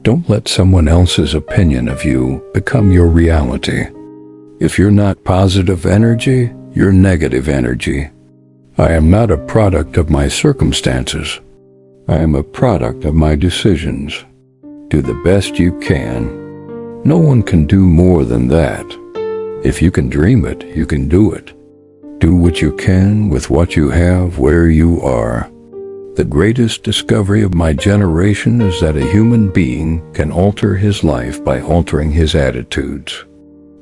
Don't let someone else's opinion of you become your reality. If you're not positive energy, you're negative energy. I am not a product of my circumstances. I am a product of my decisions. Do the best you can. No one can do more than that. If you can dream it, you can do it. Do what you can with what you have where you are. The greatest discovery of my generation is that a human being can alter his life by altering his attitudes.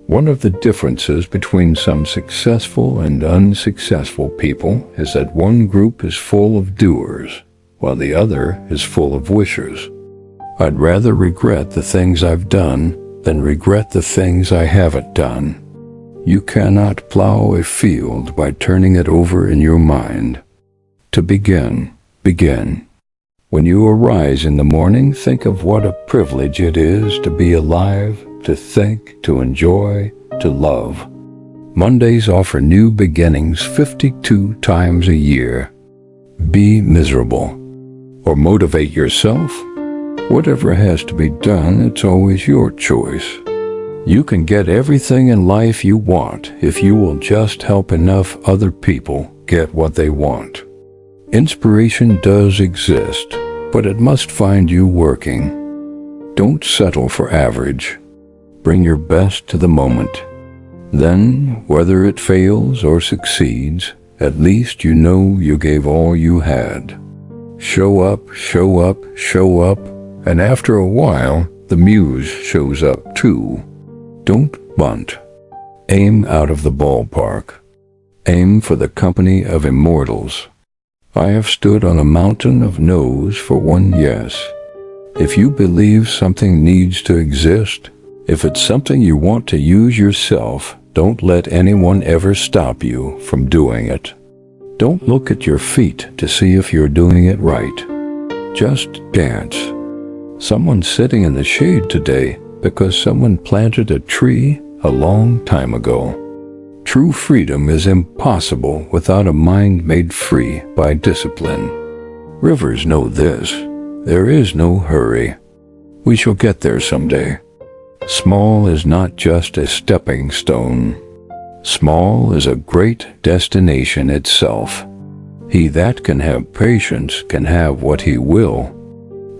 One of the differences between some successful and unsuccessful people is that one group is full of doers, while the other is full of wishers. I'd rather regret the things I've done than regret the things I haven't done. You cannot plow a field by turning it over in your mind. To begin. When you arise in the morning, think of what a privilege it is to be alive, to think, to enjoy, to love. Mondays offer new beginnings 52 times a year. Be miserable. Or motivate yourself. Whatever has to be done, it's always your choice. You can get everything in life you want if you will just help enough other people get what they want. Inspiration does exist, but it must find you working. Don't settle for average. Bring your best to the moment. Then, whether it fails or succeeds, at least you know you gave all you had. Show up, and after a while, the muse shows up too. Don't bunt. Aim out of the ballpark. Aim for the company of immortals. I have stood on a mountain of no's for one yes. If you believe something needs to exist, if it's something you want to use yourself, don't let anyone ever stop you from doing it. Don't look at your feet to see if you're doing it right. Just dance. Someone's sitting in the shade today because someone planted a tree a long time ago. True freedom is impossible without a mind made free by discipline. Rivers know this. There is no hurry. We shall get there someday. Small is not just a stepping stone. Small is a great destination itself. He that can have patience can have what he will.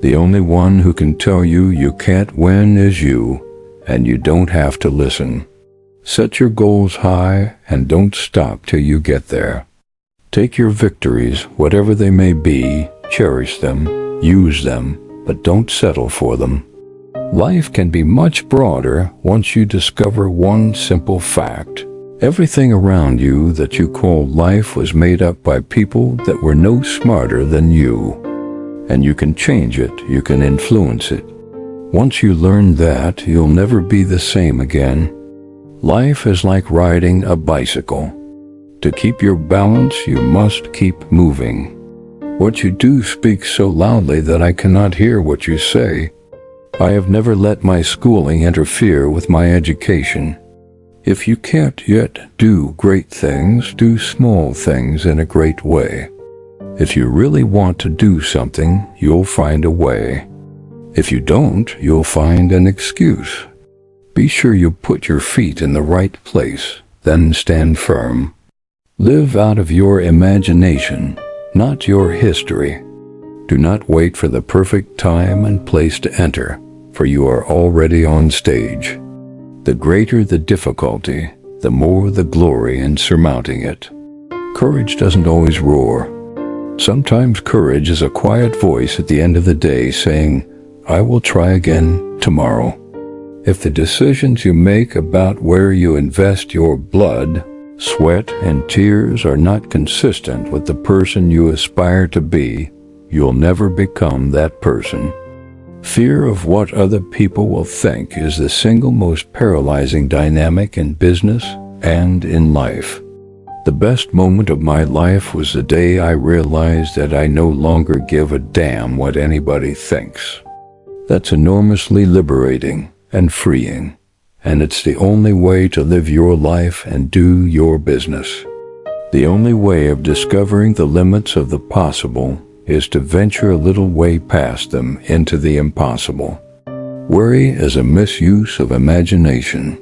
The only one who can tell you you can't win is you, and you don't have to listen. Set your goals high and don't stop till you get there. Take your victories, whatever they may be, cherish them, use them, but don't settle for them. Life can be much broader once you discover one simple fact. Everything around you that you call life was made up by people that were no smarter than you. And you can change it, you can influence it. Once you learn that, you'll never be the same again. Life is like riding a bicycle. To keep your balance, you must keep moving. What you do speaks so loudly that I cannot hear what you say. I have never let my schooling interfere with my education. If you can't yet do great things, do small things in a great way. If you really want to do something, you'll find a way. If you don't, you'll find an excuse. Be sure you put your feet in the right place, then stand firm. Live out of your imagination, not your history. Do not wait for the perfect time and place to enter, for you are already on stage. The greater the difficulty, the more the glory in surmounting it. Courage doesn't always roar. Sometimes courage is a quiet voice at the end of the day saying, I will try again tomorrow. If the decisions you make about where you invest your blood, sweat, and tears are not consistent with the person you aspire to be, you'll never become that person. Fear of what other people will think is the single most paralyzing dynamic in business and in life. The best moment of my life was the day I realized that I no longer give a damn what anybody thinks. That's enormously liberating and freeing, and it's the only way to live your life and do your business. The only way of discovering the limits of the possible is to venture a little way past them into the impossible. Worry is a misuse of imagination.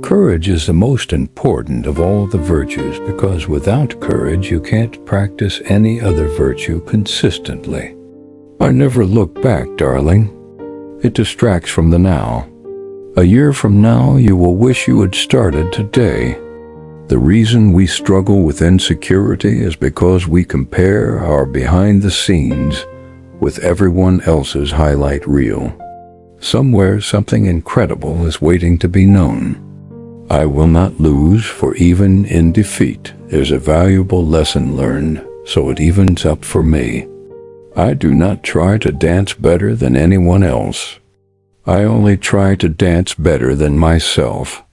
Courage is the most important of all the virtues because without courage you can't practice any other virtue consistently. I never look back, darling. It distracts from the now. A year from now you will wish you had started today. The reason we struggle with insecurity is because we compare our behind the scenes with everyone else's highlight reel. Somewhere something incredible is waiting to be known. I will not lose, for even in defeat there's a valuable lesson learned, so it evens up for me. I do not try to dance better than anyone else. I only try to dance better than myself.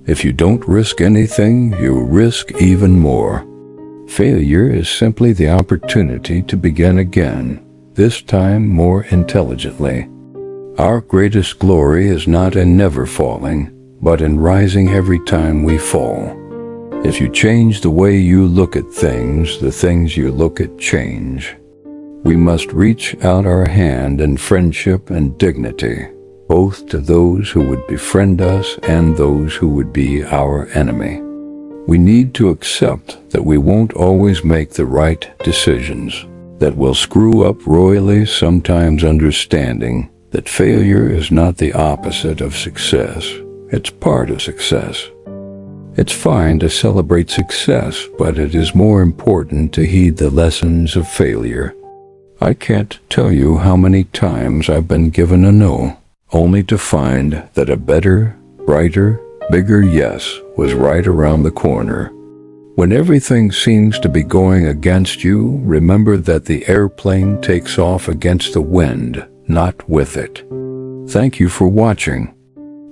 If you don't risk anything, you risk even more. Failure is simply the opportunity to begin again, this time more intelligently. Our greatest glory is not in never falling, but in rising every time we fall. If you change the way you look at things, the things you look at change. We must reach out our hand in friendship and dignity, both to those who would befriend us and those who would be our enemy. We need to accept that we won't always make the right decisions, that we'll screw up royally, sometimes understanding that failure is not the opposite of success. It's part of success. It's fine to celebrate success, but it is more important to heed the lessons of failure. I can't tell you how many times I've been given a no, only to find that a better, brighter, bigger yes was right around the corner. When everything seems to be going against you, remember that the airplane takes off against the wind, not with it. Thank you for watching.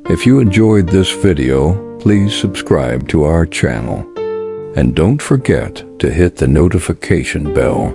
If you enjoyed this video, please subscribe to our channel. And don't forget to hit the notification bell